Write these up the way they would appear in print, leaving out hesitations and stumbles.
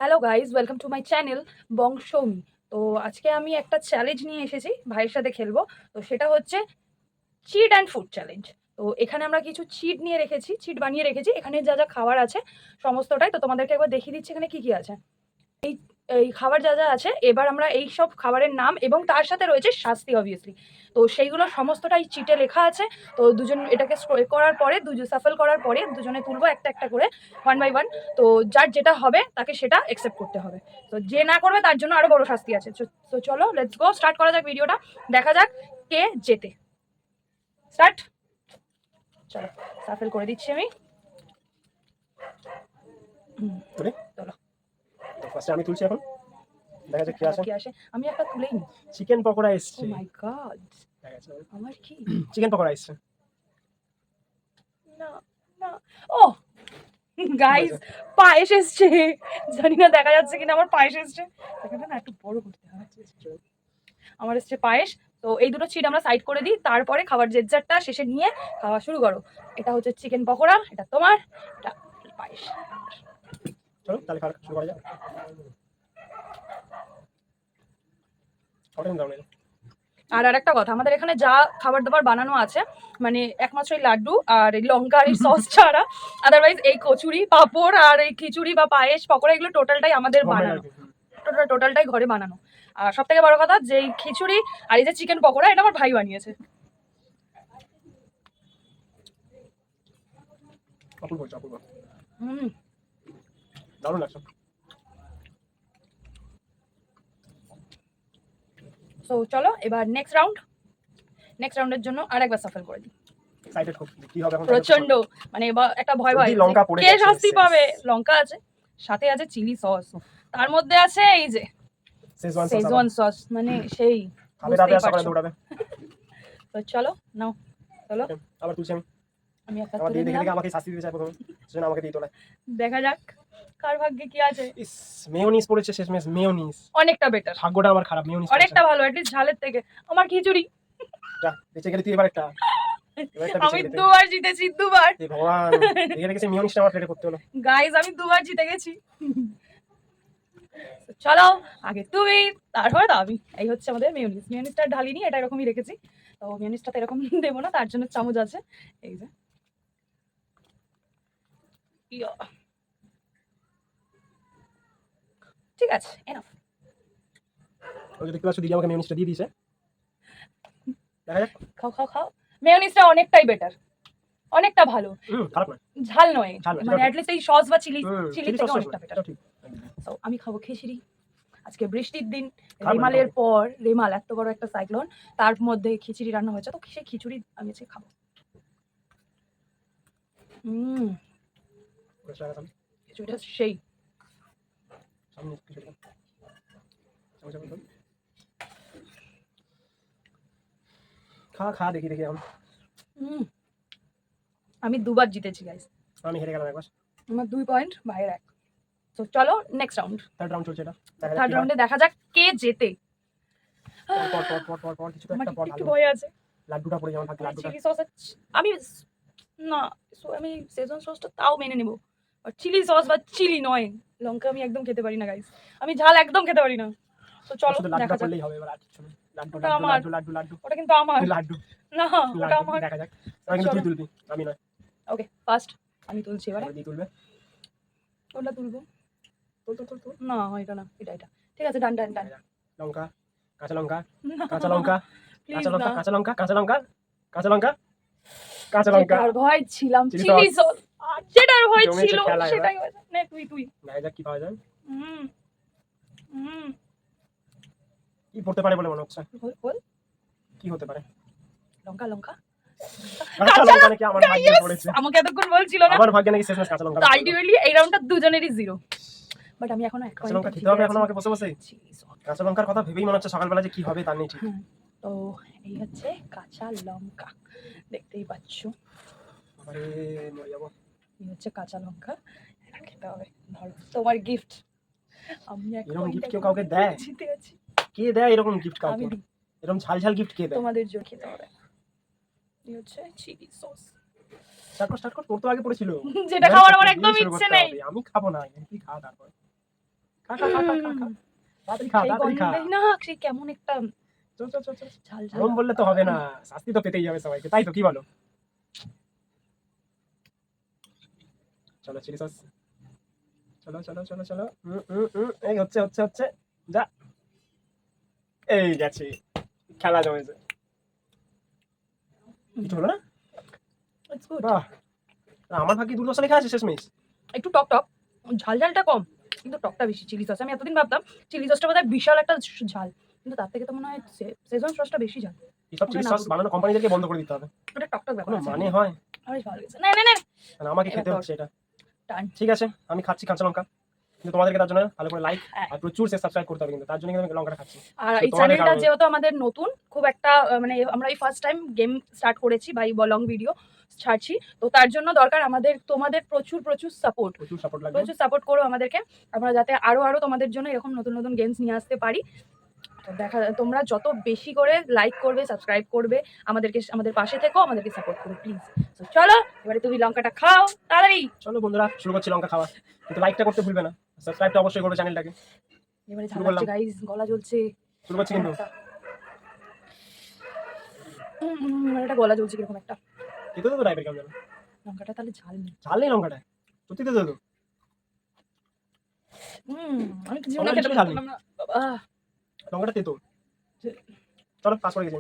Hello guys, welcome to my channel বংশৌমি। তো আজকে আমি একটা চ্যালেঞ্জ নিয়ে এসেছি, ভাইয়ের সাথে খেলবো। তো সেটা হচ্ছে চিট অ্যান্ড ফুড চ্যালেঞ্জ। তো এখানে আমরা কিছু চিট নিয়ে রেখেছি, চিট বানিয়ে রেখেছি। এখানে যা যা খাবার আছে সমস্তটাই তো তোমাদেরকে একবার দেখিয়ে দিচ্ছি এখানে কি কি আছে। এই এই খাবার যা যা আছে, এবার আমরা এই সব খাবারের নাম এবং তার সাথে রয়েছে শাস্তি অবভিয়াসলি। তো সেইগুলো সমস্তটাই চিটে লেখা আছে। তো দুজন এটাকে স্ক্রল করার পরে, সাফল করার পরে দুজনে তুলবো একটা একটা করে, ওয়ান বাই ওয়ান। তো যার যেটা হবে তাকে সেটা অ্যাকসেপ্ট করতে হবে। তো যে না করবে তার জন্য আরো বড় শাস্তি আছে। তো চলো লেটস গো, স্টার্ট করা যাক ভিডিওটা। দেখা যাক কে জেতে। স্টার্ট। চলো সাফল করে দিচ্ছি আমি। চলো তো ফার্স্টে আমি তুলছি এখন, দেখা যাক কি আসে। আমি একটা তুলেই নি। চিকেন পকোড়া এসছে। ও মাই গড, আমার কি চিকেন পকোড়া এসছে। না না, ও গাইস, পায়েস এসছে। জানি না দেখা যাচ্ছে কিনা, আমার পায়েস এসছে। এখানে না একটু বড় করতে হবে। আমার এসছে পায়েস। তো এই দুটো চিট আমরা সাইড করে দিই, তারপরে খাবার জেজারটা শেষে নিয়ে খাওয়া শুরু করো। এটা হচ্ছে চিকেন পকোড়া, এটা তোমার, এটা পায়েস। চলো তাহলে খাওয়া শুরু করা যাক। আর একটা কথা, আমাদের এখানে যা খাবার দাবার বানানো আছে, মানে একমাত্র এই লাড্ডু আর এই লঙ্কা আর এই সস ছাড়া, আদারওয়াইজ এই কচুরি পাঁপড় আর এই খিচুড়ি বা পায়েস পকোড়া এগুলো টোটালটাই আমাদের বানানো, টোটালটাই ঘরে বানানো। আর সব থেকে বড় কথা, যে এই খিচুড়ি আর এই যে চিকেন পকোড়া, এটা আমার ভাই বানিয়েছে। দারুণ লাগছে। সো চলো এবার নেক্সট রাউন্ডের জন্য আরেকবার সাফল করে দিই। এক্সাইটেড খুব, কি হবে এখন? প্রচন্ড, মানে একটা ভয় ভয়, লঙ্কা পড়ে কে শাস্তি পাবে। লঙ্কা আছে, সাথে আছে চিলি সস, তার মধ্যে আছে এই যে শেজওয়ান সস, মানে সেই তো চলো নাও, চলো আবার তুলছি আমি একটা আমার দিয়ে দেখে আমাকে শাস্তি দিতে চাই প্রথমে, সেজন্য আমাকে দিয়ে তোলায়। দেখা যাক কার ভাগ্যে কি আছে। ইস, মেয়োনিজ পড়েছে শেষমেশ। মেয়োনিজ অনেকটা বেটার, ভাগ্যটা আমার খারাপ। মেয়োনিজ অনেকটা ভালো, এটলিস্ট ঝালের থেকে। আমার খিচুড়ি, যা বেঁচে গেলি তুই। এবার একটা আমি দুবার জিতেছি, দুবার। এই ভগবান, এখানে গেছে মেয়োনিজটা আমার প্লেটে করতে হলো। গাইস, আমি দুবার জিতে গেছি। চলো আগে তুমি, তারপরে আমি। এই হচ্ছে আমাদের মেয়োনিজটা ঢালিনি, এটা এরকমই রেখেছি। তো মেয়োনিজটা তো এরকম দেবো না, তার জন্য চামচ আছে এই যে। ঠিক আছে, এনাফ। ওই যে দেখতে পাচ্ছ দিদি আমাকে মেয়োনিজটা দিয়ে দিয়েছে। দেখা যাক। খাও খাও খাও। মেয়োনিজটা অনেকটাই বেটার, অনেকটা ভালো। খারাপ নয়, ঝাল নয়, মানে অ্যাটলিস্ট এই সস বা চিলি থেকে অনেকটা বেটার। তো আমি খাবো খিচুড়ি। আজকে বৃষ্টির দিন, রেমালের পর, রেমাল এত বড় একটা সাইক্লোন, তার মধ্যে খিচুড়ি রান্না হয়েছে। তো সেই খিচুড়ি আমি আজকে খাবো। খিচুড়িটা সেই। খা খা দেখি দেখি এখন। আমি দুবার জিতেছি গাইস, আমি হেরে গেলাম একবার। আমার 2 পয়েন্ট, ভাইয়ের 1। তো চলো নেক্সট রাউন্ড। থার্ড রাউন্ড চলছে এটা। থার্ড রাউন্ডে দেখা যাক কে জেতে। পর কিছু একটা পর একটু ভয় আছে। লাড্ডুটা পড়ে যেমন থাকে, লাড্ডুটা। চিলি সস আমি না, আমি সেজওয়ান সসটা তাও মেনে নেব, আর চিলি সস বা চিলি নয়, লঙ্কা আমি একদম খেতে পারি না গাইস, আমি ঝাল একদম খেতে পারি না। তো চলো দেখা যাক। পড়লেই হবে এবার, আর কিছু না। লাড্ডু ওটা আমার, লাড্ডু লাড্ডু লাড্ডু। ওটা কিন্তু আমার লাড্ডু না, ওটা আমার। দেখা যাক। আমি কিন্তু তুই তুলবি, আমি নয়। ওকে ফার্স্ট আমি তুলছি এবারে। তুই তুলবে। কোনটা তুলবো? তুল। না এটা না, এটা ঠিক আছে, ডান ডান ডান। লঙ্কা, কাঁচা লঙ্কা, কাঁচা লঙ্কা, প্লিজ কাঁচা লঙ্কা, না। কাঁচা লঙ্কা, কাঁচা লঙ্কা, কাঁচা লঙ্কা, কাঁচা লঙ্কা। যেটার ভয় ছিলাম, চিলি চিলি সস। সস, যেটার ভয় জমেছে ছিল খেলা এবার। সেটাই হয়েছে। নে তুই। দেখা যাক কি পাওয়া যায়। হুম হুম, কি পড়তে পারে বলে মনে হচ্ছে? বল। কি হতে পারে? লঙ্কা লঙ্কা, কাঁচা লঙ্কা নাকি আমার ভাগ্যে পড়েছে। আমাকে এতক্ষণ বলছিল না আমার ভাগ্যে নাকি শেষমেশ কাঁচা লঙ্কা। আলটিমেটলি এই রাউন্ডটা দুজনেরই 0, বাট আমি এখনো এক কাঁচা লঙ্কা খেতে হবে এখন আমাকে বসে বসে। কাঁচা লঙ্কার কথা ভেবেই মনে হচ্ছে সকালবেলা যে কি হবে তার নেই ঠিক। তো এই হচ্ছে কাঁচা লঙ্কা, দেখতেই পাচ্ছ। আরে মরে যাবো। এই হচ্ছে কাঁচা লঙ্কা, এটা খেতে হবে। ধরো তোমার গিফট। আমি এরকম গিফট কেউ কাউকে দেয়? জিতে আছি। কে দেয় এরকম গিফট কাউকে? আমি দিই। এরকম ঝাল ঝাল গিফট কে দেয়? তোমাদের জন্য খেতে হবে। এই হচ্ছে চিলি সস। স্টার্ট কর, তোর তো আগে পড়েছিল। যেটা খাওয়ার আমার একদম ইচ্ছে নেই। আমি খাবো না, তুই খা তারপর। খা খা খা খা খা খা। তাড়াতাড়ি খা, সেই তাড়াতাড়ি খা। গন্ধেই না সেই কেমন একটা চল চল চল চল। ঝাল ঝাল গরম বললে তো হবে না, শাস্তি তো পেতেই হবে সবাইকে, তাই তো, কি বলো? চলো চিলি সস, চলো চলো চলো চলো। এই হচ্ছে হচ্ছে হচ্ছে, যা, এই গেছে, খেলা জমেছে। কিছু হলো না? It's good. বাহ, আমার ভাগ্যে দুর্দশা লেখা আছে শেষমেশ। একটু টক টক, ঝাল ঝালটা কম কিন্তু টকটা বেশি চিলি সস। আমি এতদিন ভাবতাম চিলি সসটা বোধহয় বিশাল একটা ঝাল, কিন্তু তার থেকে তো মনে হয় সেজন সসটা বেশি ঝাল। এইসব চিলি সস বানানো কোম্পানিদেরকে বন্ধ করে দিতে হবে, ওটা টকটক ব্যাপার কোনো আছে। মানে হয়? আমার বেশ ভালো লেগেছে। না না না আর আমাকে এবার খেতে তোর হচ্ছে এটা। টান। ঠিক আছে, আমি খাচ্ছি কাঁচা লঙ্কা, কিন্তু তোমাদেরকে তার জন্য ভালো করে লাইক হ্যাঁ। আর প্রচুর সাবস্ক্রাইব করতে হবে, কিন্তু তার জন্য কিন্তু আমি লঙ্কাটা খাচ্ছি। আর তো এই তোমাদের চ্যানেলটা কারণে যেহেতু আমাদের নতুন, খুব একটা মানে আমরা এই ফার্স্ট টাইম গেম স্টার্ট করেছি বা এই লং ভিডিও ছাড়ছি, তো তার জন্য দরকার আমাদের তোমাদের প্রচুর প্রচুর সাপোর্ট। প্রচুর সাপোর্ট লাগবে। প্রচুর সাপোর্ট করো আমাদেরকে, আমরা যাতে আরো আরো তোমাদের জন্য এরকম নতুন নতুন গেমস নিয়ে আসতে পারি। তো তোমরা যত বেশি করে লাইক করবে, সাবস্ক্রাইব করবে, আমাদের পাশে থেকো, আমাদেরকে সাপোর্ট করো প্লিজ। তো চলো এবারে তুমি লঙ্কাটা খাও তাড়াতাড়ি। চলো বন্ধুরা, শুরু করছি লঙ্কা খাওয়া, কিন্তু লাইকটা করতে ভুলবে না, সাবস্ক্রাইবটা অবশ্যই করবে চ্যানেলটাকে। এবারে শুরু ঝালাচ্ছে করলাম। গাইস, গলা জ্বলছে। শুরু করছি কিন্তু। মানে একটা গলা জ্বলছে কিরকম একটা। খেতে তো টাইপের কেমন যেন। লঙ্কাটা তাহলে ঝাল নেই। ঝাল নেই লঙ্কাটা, সত্যি তো তো। আমি কিছু না লঙ্কাটা খেতে একটু ঝাল নেই, পারলাম না বাবা। লঙ্কাটা তেতো। চলো পাস করে গেছি।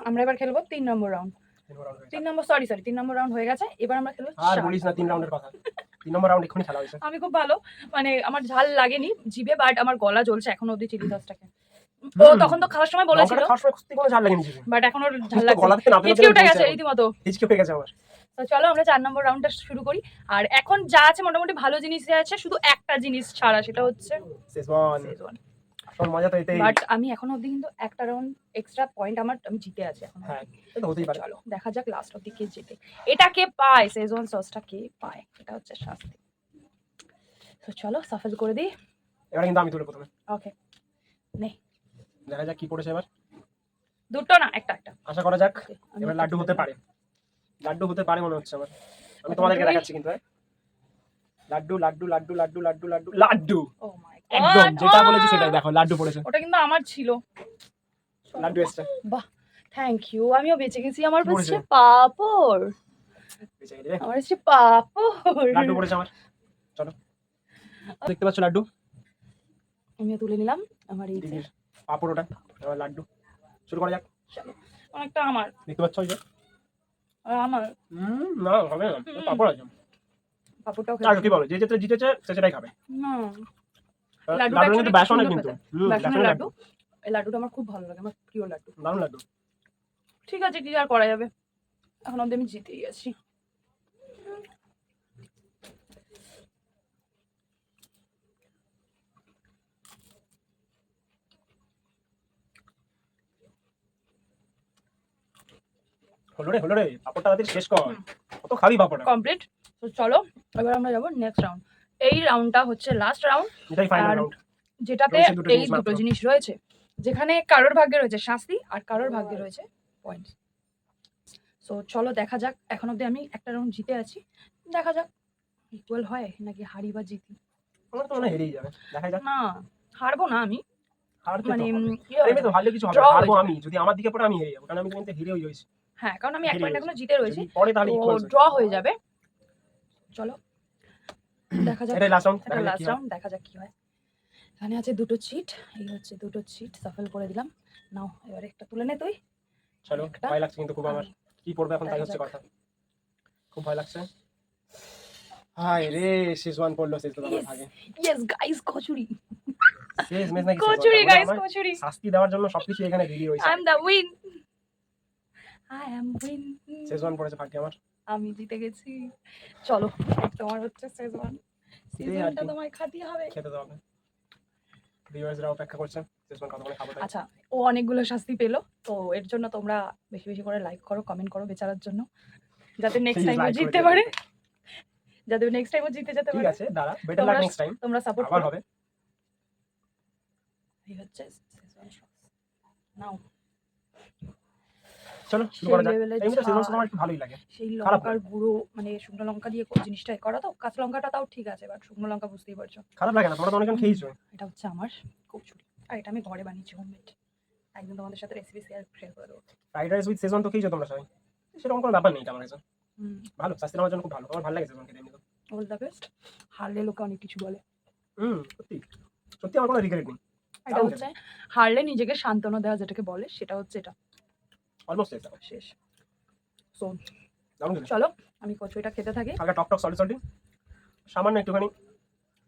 আমরা এবার খেলবো 3 নম্বর রাউন্ড। 3 নম্বর সরি 3 নম্বর রাউন্ড হয়ে গেছে, এবার আমরা খেলবো আর 4 বলিস না 3 রাউন্ডের কথা, 3 নম্বর রাউন্ড এক্ষুনি খেলা হয়েছে। আমি খুব ভালো, মানে আমার ঝাল লাগেনি জিভে, বাট আমার গলা জ্বলছে এখনো অবধি চিলি সসটাকে। ও তখন তো খাওয়ার সময় বলেছিল, লঙ্কাটা খাওয়ার সময় সত্যি কোনো ঝাল লাগেনি জিভে, বাট এখন ওর ঝাল তো গলাতে লাগছে, নাতে নাতে হিচকে উঠে জ্বলছে গেছে এখন। রীতিমতো। হিচকে হয়ে গেছে আমার। তো চলো আমরা 4 নম্বর রাউন্ডটা শুরু করি। আর এখন যা আছে মোটামুটি ভালো জিনিসই আছে, শুধু একটা জিনিস ছাড়া, সেটা হচ্ছে শেষবান, শেজওয়ান। আসল মজা তো এটাই। বাট আমি এখনো অবধি কিন্তু একটা রাউন্ড এক্সট্রা পয়েন্ট আমি জিতে আছি এখন। হ্যাঁ, এটা হতেই পারে। চলো দেখা যাক লাস্ট অবধি কে জেতে। এটা কে পায়, শেজওয়ান সসটা কে পায়, এটা হচ্ছে শাস্তি। তো চলো সাফল করে দিই। এবার কিন্তু আমি তুলে প্রথমে। ওকে নে, দেখা যাক কি পড়েছে এবার। দুটো না একটা একটা। আশা করা যাক Okay, আমি এবার একটা লাড্ডু তুলে হতে দিলাম। পারে, লাড্ডু হতে পারে মনে হচ্ছে আমার। আমি এখন তোমাদেরকে তুই। দেখাচ্ছি কিন্তু, হ্যাঁ। লাড্ডু লাড্ডু লাড্ডু লাড্ডু লাড্ডু লাড্ডু লাড্ডু, Oh my একদম God! যেটা বলেছি সেটাই, দেখো লাড্ডু পড়েছে, ওটা কিন্তু আমার ছিল। লাড্ডু এসছে। বাহ, থ্যাংক ইউ, আমিও বেঁচে গেছি। আমার কি বেঁচেছে পড়েছে? পাঁপড়, বেঁচে গেলে। আমার বেঁচেছে পাঁপড়। লাড্ডু পড়েছে আমার, চলো দেখতে পাচ্ছ লাড্ডু, আমিও তুলে নিলাম আমার এই যে দিদির পাপড় ওটা, এবার লাড্ডু শুরু করা যাক। চলো, অনেকটা আমার, দেখতে পাচ্ছ ওই যে, আর আমার না হবে না, পাপড় আছে। পাঁপড়টাও আর কি বলো, যে যেটা জিতেছে সে সেটাই খাবে। না, লাড্ডু কিন্তু বেসন সুন্দর কিন্তু, খেতে। বেসনের লাড্ডু, এই লাড্ডুটা আমার খুব ভালো লাগে, আমার প্রিয় লাড্ডু। দারুণ লাড্ডু। ঠিক আছে, কি আর করা যাবে, এখন অব্দি আমি জিতেই আছি। হলো রে, পাপড়টা তাড়াতাড়ি শেষ কর, কত খাবি পাপড়? কমপ্লিট। তো চলো এবার আমরা যাবো নেক্সট রাউন্ড। এই রাউন্ডটা হচ্ছে লাস্ট রাউন্ড, এটাই ফাইনাল আর রাউন্ড। যেটাতে রয়েছে দুটো এই জিনিস দুটো মাত্র। জিনিস রয়েছে, যেখানে কারোর ভাগ্যে রয়েছে শাস্তি আর কারোর ভাগ্যে রয়েছে পয়েন্ট। সো চলো দেখা যাক, এখন অব্দি আমি একটা রাউন্ড জিতে আছি, দেখা যাক ইকুয়াল হয় নাকি হারি বা জিতি। আমার তো মনে হয় হেরেই যাবে, দেখা যাক। না, হারবো না আমি, হারতে মানে তো হবে। ইয়ে হবে এমনি তো না। হারলে কিছু হবে Draw না, হয়ে হারবো যাবে। আমি, যদি আমার দিকে পড়ে আমি হেরে যাবো, কারণ আমি তো কিন্তু হেরেই হয়েছি। হ্যাঁ, কারণ আমি এক হেরে পয়েন্ট রয়েছি। এখনো জিতে রয়েছি, যদি পড়ে তাহলে তো ইকুয়াল ড্র হয়ে যাবে। চলো দেখা যাক, এটা লাস্ট রাউন্ড, এটা লাস্ট রাউন্ড, দেখা যাক কি হয়। এখানে আছে দুটো চিট, এই হচ্ছে দুটো চিট সাফল করে দিলাম। নাও এবারে একটা তুলে নে তুই। চলো, একটা। ভয় লাগছে কিন্তু খুব আমার, কি পড়বে এখন তাই দেখা হচ্ছে যাক। কথা, খুব ভয় লাগছে। হায় রে, শেষওয়ান পড়লো, শেষ তো আমার ভাগে। ইয়েস গাইস, কচুরি, শেষ মেশ নাকি কচুরি শেষওয়ান, গাইস, আমার কচুরি। শাস্তি দেওয়ার জন্য সবকিছু এখানে রেডি হয়েছে। I am the win, I am win. শেষওয়ান পড়েছে ভাগ্যে আমার। আমি জিতে গেছি। চলো তোমার হচ্ছে শেজওয়ান, সিজনটা কি? তোমায় খাতি হবে। খেতে দাও না, ভিউয়ার্সরা অপেক্ষা করছে শেষওয়ান কতক্ষণে খাবো তাই। আচ্ছা, ও অনেকগুলো শাস্তি পেলো, তো এর জন্য তোমরা বেশি বেশি করে লাইক করো, কমেন্ট করো বেচারার জন্য, যাতে নেক্সট Please টাইম ও like করে জিততে দিও। পারে, যাতে নেক্সট টাইম ও জিতে যেতে ঠিক পারে। আছে, দাঁড়া, বেটার লাক নেক্সট টাইম, তোমরা সাপোর্ট আবার করো। হবে। এই হচ্ছে Szechuan sauce। নাও চলো শুরু সেই করা যাক। লেভেলের এমনিতে সিজন ঝাল, আমার একটু ভালোই লাগে। সেই খারাপ লঙ্কার লাগে। গুঁড়ো, মানে শুকনো লঙ্কা দিয়ে জিনিসটা করা, তো কাঁচা লঙ্কাটা তাও ঠিক আছে, বাট শুকনো লঙ্কা বুঝতেই পারছো। খারাপ লাগে না, তোমরা তো অনেকজন খেয়েছো। এটা হচ্ছে আমার কচুরি, আর এটা আমি ঘরে বানিয়েছি হোমমেড। একদম তোমাদের সাথে রেসিপি শেয়ার করে দেবো। ফ্রাইড রাইস উইথ সেজন তো খেয়েছো তোমরা সবাই, সেরকম কোনো ব্যাপার নেই এটা আমার কাছে। ভালো, স্বাস্থ্যের আমার জন্য খুব ভালো, আমার ভালো লাগে সেজন খেতে এমনি তো। All the best. হারলে লোকে অনেক কিছু বলে, সত্যি সত্যি আমার কোনো রিগ্রেট নেই। এটা দারুণ হচ্ছে হারলে নিজেকে সান্ত্বনা দেওয়া যেটাকে বলে, সেটা হচ্ছে এটা অলমোস্ট শেষ। শেষ। সো দারুণ খেতে। চলো আমি কচুরিটা খেতে থাকি। হালকা টক টক সল্টি সামান্য একটুখানি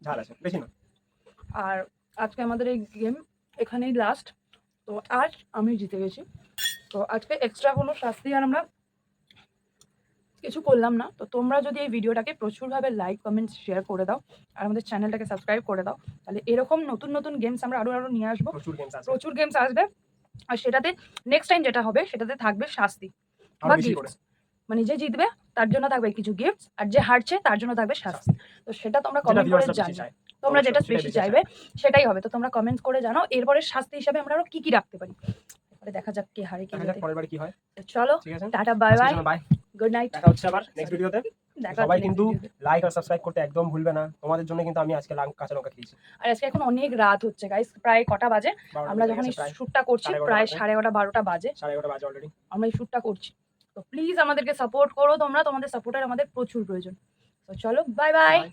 ঝাল আছে, বেশি না। আর আজকে আমাদের এই গেম এখানেই লাস্ট। তো আজ আমি জিতে গেছি, তো আজকে এক্সট্রা কোনো শাস্তি আর আমরা কিছু করলাম না। তো তোমরা যদি এই ভিডিওটাকে প্রচুরভাবে লাইক কমেন্ট শেয়ার করে দাও আর আমাদের চ্যানেলটাকে সাবস্ক্রাইব করে দাও, তাহলে এরকম নতুন নতুন গেমস আমরা আরো আরো নিয়ে আসবো। প্রচুর গেমস আছে, প্রচুর গেমস আসবে, আর সেটাতে নেক্সট টাইম যেটা হবে সেটাতে থাকবে শাস্তি আরো বা বেশি করে। গিফটস। মানে যে জিতবে তার জন্য থাকবে কিছু গিফটস, আর যে হারছে তার জন্য থাকবে শাস্তি। তো সেটা তোমরা যেটা কমেন্ট করে ভিউয়ার্সরা বেশি জানো, চায়, তোমরা যেটা অবশ্যই সেটাই বেশি বেশি চাইবে সেটাই হবে। তো তোমরা কমেন্ট করে জানাও এরপরে শাস্তি হিসাবে আমরা আরো কি কি রাখতে পারি। তারপরে দেখা যাক কে হারে কে দেখা যাক জেতে। পরের বার কি হয়। তো চলো ঠিক আছে, টাটা, bye bye, bye, good night. দেখা হচ্ছে আবার নেক্সট ভিডিওতে। দেখা সবাই হচ্ছে কিন্তু next video তে। লাইক আর সাবস্ক্রাইব করতে একদম ভুলবে না, তোমাদের জন্য কিন্তু আমি আজকে কাঁচা লঙ্কা খেয়েছি। আর আজকে এখন অনেক রাত হচ্ছে গাইস, প্রায় কটা বাজে? 12টা আমরা বেজে যখন এই গেছে প্রায়, শ্যুটটা করছি 11:30 প্রায় বাজে। 11:30 12টা বাজে, 11:30 বাজে অলরেডি। আমরা এই শ্যুটটা করছি। তো প্লিজ আমাদেরকে সাপোর্ট করো তোমরা, তোমাদের সাপোর্টের আমাদের প্রচুর প্রয়োজন। তো চলো বাই বাই। বাই।